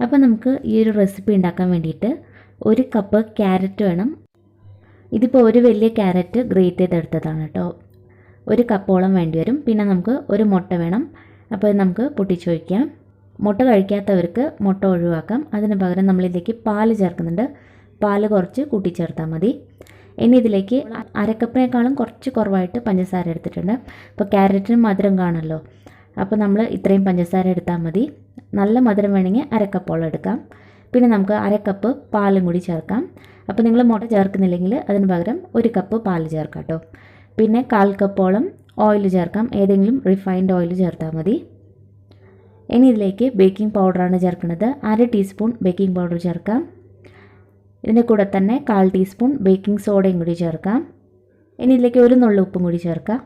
അപ്പോൾ നമുക്ക് ഈ ഒരു റെസിപ്പി ഉണ്ടാക്കാൻ വേണ്ടിയിട്ട് 1 കപ്പ് ക്യാരറ്റ് വേണം. ഇതിപ്പോൾ ഒരു വലിയ ക്യാരറ്റ് ഗ്രേറ്റ് ചെയ്തെടുത്തതാണ് കേട്ടോ. 1 കപ്പോളം വേണ്ടി വരും. പിന്നെ നമുക്ക് ഒരു മുട്ട വേണം. അപ്പോൾ നമുക്ക് പൊട്ടിച്ച് വയ്ക്കാം. മുട്ട കഴിക്കാത്തവർക്ക് മുട്ട ഒഴിവാക്കാം. അതിന് പകരം നമ്മളിതിലേക്ക് പാൽ ചേർക്കുന്നുണ്ട്. പാൽ കുറച്ച് കൂട്ടിച്ചേർത്താൽ മതി. ഇനി ഇതിലേക്ക് 1/2 കപ്പിനേക്കാളും കുറച്ച് കുറവായിട്ട് പഞ്ചസാര എടുത്തിട്ടുണ്ട്. അപ്പോൾ ക്യാരറ്റിന് മധുരം കാണുമല്ലോ, അപ്പോൾ നമ്മൾ ഇത്രയും പഞ്ചസാര എടുത്താൽ മതി. നല്ല മധുരം വേണമെങ്കിൽ 1/2 കപ്പോളം എടുക്കാം. പിന്നെ നമുക്ക് 1/2 കപ്പ് പാലും കൂടി ചേർക്കാം. അപ്പോൾ നിങ്ങൾ മുട്ട ചേർക്കുന്നില്ലെങ്കിൽ അതിന് പകരം 1 കപ്പ് പാൽ ചേർക്കാം കേട്ടോ. പിന്നെ 1/4 കപ്പോളം ഓയിൽ ചേർക്കാം. ഏതെങ്കിലും റിഫൈൻഡ് ഓയിൽ ചേർത്താൽ മതി. ഇനി ഇതിലേക്ക് ബേക്കിംഗ് പൗഡറാണ് ചേർക്കുന്നത്. 1/2 ടീസ്പൂൺ ബേക്കിംഗ് പൗഡർ ചേർക്കാം. ഇതിൻ്റെ കൂടെ തന്നെ 1/4 ടീസ്പൂൺ ബേക്കിംഗ് സോഡയും കൂടി ചേർക്കാം. ഇനി ഇതിലേക്ക് ഒരു നുള്ളു ഉപ്പും കൂടി ചേർക്കാം.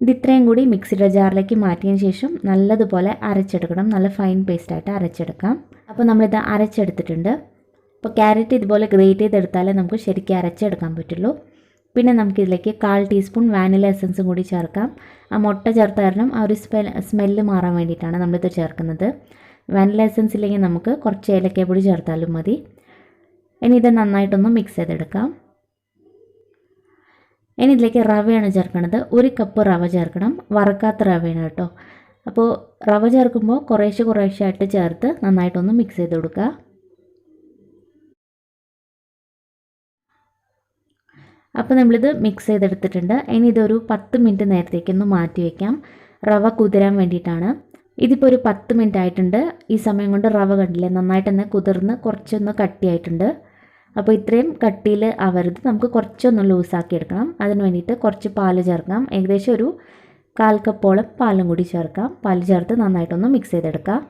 ഇത് ഇത്രയും കൂടി മിക്സിയുടെ ജാറിലേക്ക് മാറ്റിയതിന് ശേഷം നല്ലതുപോലെ അരച്ചെടുക്കണം. നല്ല ഫൈൻ പേസ്റ്റായിട്ട് അരച്ചെടുക്കാം. അപ്പോൾ നമ്മളിത് അരച്ചെടുത്തിട്ടുണ്ട്. അപ്പോൾ ക്യാരറ്റ് ഇതുപോലെ ഗ്രേറ്റ് ചെയ്തെടുത്താലേ നമുക്ക് ശരിക്കും അരച്ചെടുക്കാൻ പറ്റുള്ളൂ. പിന്നെ നമുക്കിതിലേക്ക് 1/4 ടീസ്പൂൺ വാനില എസൻസും കൂടി ചേർക്കാം. ആ മുട്ട ചേർത്ത കാരണം ആ ഒരു സ്മെല്ല് മാറാൻ വേണ്ടിയിട്ടാണ് നമ്മളിത് ചേർക്കുന്നത്. വാനില എസൻസ് ഇല്ലെങ്കിൽ നമുക്ക് കുറച്ച് ഏലക്കാപ്പൊടി ചേർത്താലും മതി. ഇനി ഇത് നന്നായിട്ടൊന്ന് മിക്സ് ചെയ്തെടുക്കാം. ഇനി ഇതിലേക്ക് റവയാണ് ചേർക്കുന്നത്. 1 കപ്പ് റവ ചേർക്കണം. വറക്കാത്ത റവയാണ് കേട്ടോ. അപ്പോൾ റവ ചേർക്കുമ്പോൾ കുറേശ്ശെ ആയിട്ട് ചേർത്ത് നന്നായിട്ടൊന്ന് മിക്സ് ചെയ്ത് കൊടുക്കുക. അപ്പോൾ നമ്മളിത് മിക്സ് ചെയ്തെടുത്തിട്ടുണ്ട്. ഇനി ഇതൊരു 10 മിനിറ്റ് നേരത്തേക്കൊന്ന് മാറ്റി വയ്ക്കാം. റവ കുതിരാൻ വേണ്ടിയിട്ടാണ്. ഇതിപ്പോൾ ഒരു 10 മിനിറ്റ് ആയിട്ടുണ്ട്. ഈ സമയം കൊണ്ട് റവ കണ്ടില്ലേ നന്നായിട്ട് തന്നെ കുതിർന്ന് കുറച്ചൊന്ന് കട്ടിയായിട്ടുണ്ട്. അപ്പോൾ ഇത്രയും കട്ടിയിൽ ആവരുത്, നമുക്ക് കുറച്ചൊന്ന് ലൂസാക്കി എടുക്കണം. അതിന് വേണ്ടിയിട്ട് കുറച്ച് പാൽ ചേർക്കാം. ഏകദേശം ഒരു 1/4 കപ്പോളം പാലും കൂടി ചേർക്കാം. പാൽ ചേർത്ത് നന്നായിട്ടൊന്ന് മിക്സ് ചെയ്തെടുക്കാം.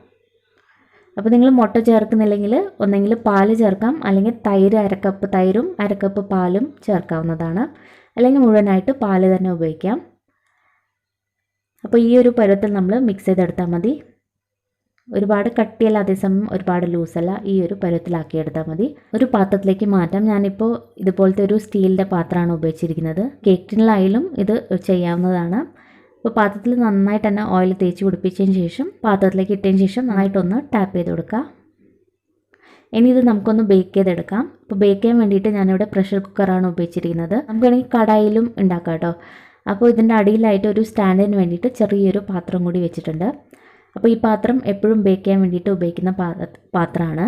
അപ്പോൾ നിങ്ങൾ മുട്ട ചേർക്കുന്നില്ലെങ്കിൽ ഒന്നെങ്കിൽ പാൽ ചേർക്കാം, അല്ലെങ്കിൽ തൈര് 1/2 കപ്പ് തൈരും 1/2 കപ്പ് പാലും ചേർക്കാവുന്നതാണ്. അല്ലെങ്കിൽ മുഴുവനായിട്ട് പാൽ തന്നെ ഉപയോഗിക്കാം. അപ്പോൾ ഈ ഒരു പരുവത്തിൽ നമ്മൾ മിക്സ് ചെയ്തെടുത്താൽ മതി. ഒരുപാട് കട്ടിയല്ല, അതേസമയം ഒരുപാട് ലൂസല്ല. ഈ ഒരു പരുവത്തിലാക്കിയെടുത്താൽ മതി. ഒരു പാത്രത്തിലേക്ക് മാറ്റാം. ഞാനിപ്പോൾ ഇതുപോലത്തെ ഒരു സ്റ്റീലിൻ്റെ പാത്രമാണ് ഉപയോഗിച്ചിരിക്കുന്നത്. കേക്ക് ടിന്നിലായാലും ഇത് ചെയ്യാവുന്നതാണ്. അപ്പോൾ പാത്രത്തിൽ നന്നായിട്ട് തന്നെ ഓയിൽ തേച്ച് പിടിപ്പിച്ചതിന് ശേഷം പാത്രത്തിലേക്ക് ഇട്ടതിന് ശേഷം നന്നായിട്ടൊന്ന് ടാപ്പ് ചെയ്ത് കൊടുക്കുക. ഇനി ഇത് നമുക്കൊന്ന് ബേക്ക് ചെയ്തെടുക്കാം. അപ്പോൾ ബേക്ക് ചെയ്യാൻ വേണ്ടിയിട്ട് ഞാനിവിടെ പ്രഷർ കുക്കറാണ് ഉപയോഗിച്ചിരിക്കുന്നത്. നമുക്ക് വേണമെങ്കിൽ കടായിലും ഉണ്ടാക്കാം കേട്ടോ. അപ്പോൾ ഇതിൻ്റെ അടിയിലായിട്ട് ഒരു സ്റ്റാൻഡിന് വേണ്ടിയിട്ട് ചെറിയൊരു പാത്രം കൂടി വെച്ചിട്ടുണ്ട്. അപ്പോൾ ഈ പാത്രം എപ്പോഴും ബേക്ക് ചെയ്യാൻ വേണ്ടിയിട്ട് ഉപയോഗിക്കുന്ന പാത്രമാണ്.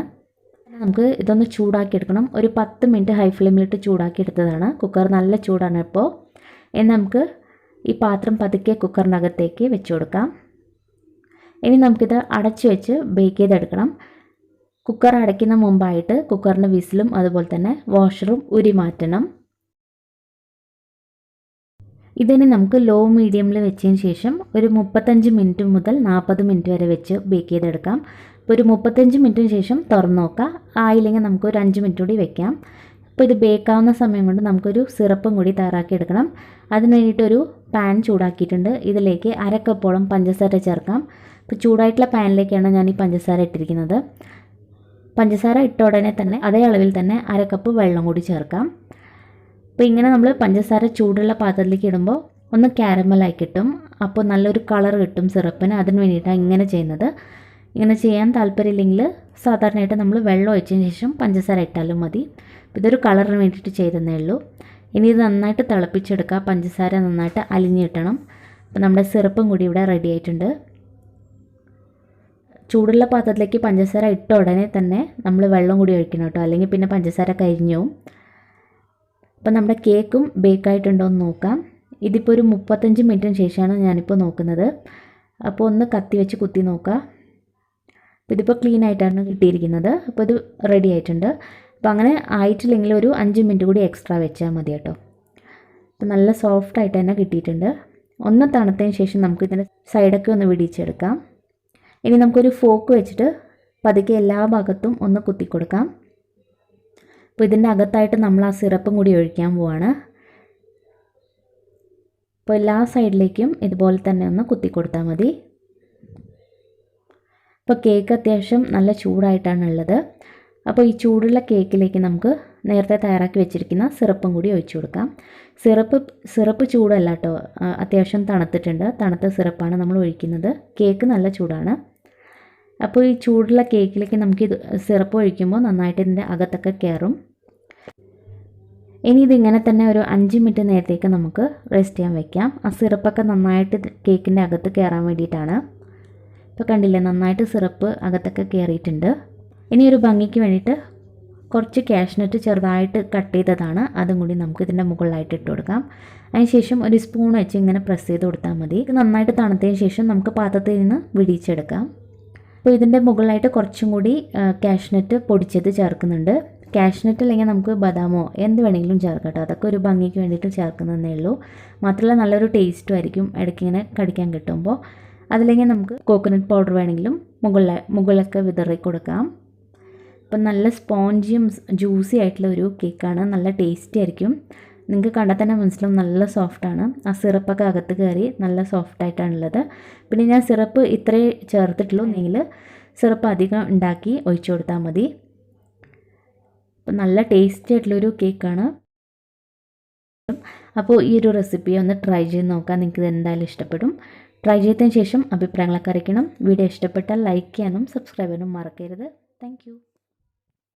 നമുക്ക് ഇതൊന്ന് ചൂടാക്കി എടുക്കണം. ഒരു 10 മിനിറ്റ് ഹൈ ഫ്ലെയിമിലിട്ട് ചൂടാക്കി എടുത്തതാണ്. കുക്കർ നല്ല ചൂടാണ് ഇപ്പോൾ. ഇനി നമുക്ക് ഈ പാത്രം പതുക്കെ കുക്കറിനകത്തേക്ക് വെച്ച് കൊടുക്കാം. ഇനി നമുക്കിത് അടച്ച് വെച്ച് ബേക്ക് ചെയ്തെടുക്കണം. കുക്കർ അടയ്ക്കുന്ന മുമ്പായിട്ട് കുക്കറിൻ്റെ വിസിലും അതുപോലെ തന്നെ വാഷറും ഉരി മാറ്റണം. ഇതിന് നമുക്ക് ലോ മീഡിയമിൽ വെച്ചതിന് ശേഷം ഒരു 35 മിനിറ്റ് മുതൽ 40 മിനിറ്റ് വരെ വെച്ച് ബേക്ക് ചെയ്തെടുക്കാം. അപ്പോൾ ഒരു 35 മിനിറ്റിന് ശേഷം തുറന്ന് നോക്കാം. ആയില്ലെങ്കിൽ നമുക്ക് ഒരു 5 മിനിറ്റ് കൂടി വെക്കാം. അപ്പോൾ ഇത് ബേക്കാവുന്ന സമയം കൊണ്ട് നമുക്കൊരു സിറപ്പും കൂടി തയ്യാറാക്കി എടുക്കണം. അതിന് വേണ്ടിയിട്ടൊരു പാൻ ചൂടാക്കിയിട്ടുണ്ട്. ഇതിലേക്ക് 1/2 കപ്പോളം പഞ്ചസാര ചേർക്കാം. അപ്പോൾ ചൂടായിട്ടുള്ള പാനിലേക്കാണ് ഞാൻ ഈ പഞ്ചസാര ഇട്ടിരിക്കുന്നത്. പഞ്ചസാര ഇട്ട ഉടനെ തന്നെ അതേ അളവിൽ തന്നെ 1/2 കപ്പ് വെള്ളം കൂടി ചേർക്കാം. അപ്പോൾ ഇങ്ങനെ നമ്മൾ പഞ്ചസാര ചൂടുള്ള പാത്രത്തിലേക്ക് ഇടുമ്പോൾ ഒന്ന് ക്യാരമലായി കിട്ടും. അപ്പോൾ നല്ലൊരു കളർ കിട്ടും സിറപ്പിന്. അതിന് വേണ്ടിയിട്ടാണ് ഇങ്ങനെ ചെയ്യുന്നത്. ഇങ്ങനെ ചെയ്യാൻ താല്പര്യമില്ലെങ്കിൽ സാധാരണയായിട്ട് നമ്മൾ വെള്ളം ഒഴിച്ചതിന് ശേഷം പഞ്ചസാര ഇട്ടാലും മതി. അപ്പോൾ ഇതൊരു കളറിന് വേണ്ടിയിട്ട് ചെയ്തതേ ഉള്ളൂ. ഇനി ഇത് നന്നായിട്ട് തിളപ്പിച്ചെടുക്കുക. പഞ്ചസാര നന്നായിട്ട് അലിഞ്ഞ് കിട്ടണം. അപ്പോൾ നമ്മുടെ സിറപ്പും കൂടി ഇവിടെ റെഡി ആയിട്ടുണ്ട്. ചൂടുള്ള പാത്രത്തിലേക്ക് പഞ്ചസാര ഇട്ട ഉടനെ തന്നെ നമ്മൾ വെള്ളം കൂടി ഒഴിക്കണം കേട്ടോ, അല്ലെങ്കിൽ പിന്നെ പഞ്ചസാര കരിഞ്ഞു പോവും. അപ്പോൾ നമ്മുടെ കേക്കും ബേക്കായിട്ടുണ്ടോ എന്ന് നോക്കാം. ഇതിപ്പോൾ ഒരു 35 മിനിറ്റിന് ശേഷമാണ് ഞാനിപ്പോൾ നോക്കുന്നത്. അപ്പോൾ ഒന്ന് കത്തി വെച്ച് കുത്തി നോക്കുക. അപ്പോൾ ഇതിപ്പോൾ ക്ലീൻ ആയിട്ടാണ് കിട്ടിയിരിക്കുന്നത്. അപ്പോൾ ഇത് റെഡി ആയിട്ടുണ്ട്. അപ്പോൾ അങ്ങനെ ആയിട്ടില്ലെങ്കിൽ ഒരു 5 മിനിറ്റ് കൂടി എക്സ്ട്രാ വെച്ചാൽ മതി കേട്ടോ. അപ്പോൾ നല്ല സോഫ്റ്റായിട്ട് തന്നെ കിട്ടിയിട്ടുണ്ട്. ഒന്ന് തണുത്തതിന് ശേഷം നമുക്ക് ഇതിൻ്റെ സൈഡൊക്കെ ഒന്ന് വിടിച്ചെടുക്കാം. ഇനി നമുക്കൊരു ഫോക്ക് വെച്ചിട്ട് പതുക്കെ എല്ലാ ഭാഗത്തും ഒന്ന് കുത്തി കൊടുക്കാം. അപ്പോൾ ഇതിൻ്റെ അകത്തായിട്ട് നമ്മൾ ആ സിറപ്പും കൂടി ഒഴിക്കാൻ പോവാണ്. അപ്പോൾ എല്ലാ സൈഡിലേക്കും ഇതുപോലെ തന്നെ ഒന്ന് കുത്തി കൊടുത്താൽ മതി. അപ്പോൾ കേക്ക് അത്യാവശ്യം നല്ല ചൂടായിട്ടാണ് ഉള്ളത്. അപ്പോൾ ഈ ചൂടുള്ള കേക്കിലേക്ക് നമുക്ക് നേരത്തെ തയ്യാറാക്കി വെച്ചിരിക്കുന്ന സിറപ്പും കൂടി ഒഴിച്ചു കൊടുക്കാം. സിറപ്പ് ചൂടല്ല കേട്ടോ, അത്യാവശ്യം തണുത്തിട്ടുണ്ട്. തണുത്ത സിറപ്പാണ് നമ്മൾ ഒഴിക്കുന്നത്. കേക്ക് നല്ല ചൂടാണ്. അപ്പോൾ ഈ ചൂടുള്ള കേക്കിലേക്ക് നമുക്ക് സിറപ്പ് ഒഴിക്കുമ്പോൾ നന്നായിട്ട് ഇതിൻ്റെ അകത്തൊക്കെ കയറും. ഇനി ഇതിങ്ങനെ തന്നെ ഒരു 5 മിനിറ്റ് നേരത്തേക്ക് നമുക്ക് റെസ്റ്റ് ചെയ്യാൻ വെക്കാം. ആ സിറപ്പൊക്കെ നന്നായിട്ട് കേക്കിൻ്റെ അകത്ത് കയറാൻ വേണ്ടിയിട്ടാണ്. ഇപ്പോൾ കണ്ടില്ലേ, നന്നായിട്ട് സിറപ്പ് അകത്തൊക്കെ കയറിയിട്ടുണ്ട്. ഇനി ഒരു ഭംഗിക്ക് വേണ്ടിയിട്ട് കുറച്ച് കാഷ്നട്ട് ചെറുതായിട്ട് കട്ട് ചെയ്തതാണ്, അതും കൂടി നമുക്ക് ഇതിൻ്റെ മുകളിലായിട്ട് ഇട്ട് കൊടുക്കാം. അതിനുശേഷം ഒരു സ്പൂൺ വെച്ച് ഇങ്ങനെ പ്രസ് ചെയ്ത് കൊടുത്താൽ മതി. ഇത് നന്നായിട്ട് തണുത്തതിന് ശേഷം നമുക്ക് പാത്രത്തിൽ നിന്ന് വിടിയിച്ചെടുക്കാം. അപ്പോൾ ഇതിൻ്റെ മുകളിലായിട്ട് കുറച്ചും കൂടി കാഷ്നട്ട് പൊടിച്ചത് ചേർക്കുന്നുണ്ട്. കാഷ്നട്ട് അല്ലെങ്കിൽ നമുക്ക് ബദാമോ എന്ത് വേണമെങ്കിലും ചേർക്കാം കേട്ടോ. അതൊക്കെ ഒരു ഭംഗിക്ക് വേണ്ടിയിട്ട് ചേർക്കുന്നതേ ഉള്ളൂ. മാത്രമല്ല നല്ലൊരു ടേസ്റ്റും ആയിരിക്കും ഇടയ്ക്കിങ്ങനെ കടിക്കാൻ കിട്ടുമ്പോൾ. അതില്ലെങ്കിൽ നമുക്ക് കോക്കനട്ട് പൗഡർ വേണമെങ്കിലും മുകളിലൊക്കെ വിതറി കൊടുക്കാം. അപ്പം നല്ല സ്പോഞ്ചിയും ജ്യൂസി ആയിട്ടുള്ള ഒരു കേക്കാണ്, നല്ല ടേസ്റ്റി ആയിരിക്കും. നിങ്ങൾക്ക് കണ്ടാൽ തന്നെ മനസ്സിലാവും നല്ല സോഫ്റ്റാണ്. ആ സിറപ്പൊക്കെ അകത്ത് കയറി നല്ല സോഫ്റ്റായിട്ടാണുള്ളത്. പിന്നെ ഞാൻ സിറപ്പ് ഇത്രേ ചേർത്തിട്ടുള്ളൂ, എന്നെങ്കിൽ സിറപ്പ് അധികം ഉണ്ടാക്കി ഒഴിച്ചു കൊടുത്താൽ മതി. അപ്പം നല്ല ടേസ്റ്റി ആയിട്ടുള്ളൊരു കേക്കാണ്. അപ്പോൾ ഈ ഒരു റെസിപ്പി ഒന്ന് ട്രൈ ചെയ്ത് നോക്കാം, നിങ്ങൾക്ക് എന്തായാലും ഇഷ്ടപ്പെടും. ട്രൈ ചെയ്തതിന് ശേഷം അഭിപ്രായങ്ങളൊക്കെ അറിയിക്കണം. വീഡിയോ ഇഷ്ടപ്പെട്ടാൽ ലൈക്ക് ചെയ്യാനും സബ്സ്ക്രൈബ് ചെയ്യാനും മറക്കരുത്. താങ്ക്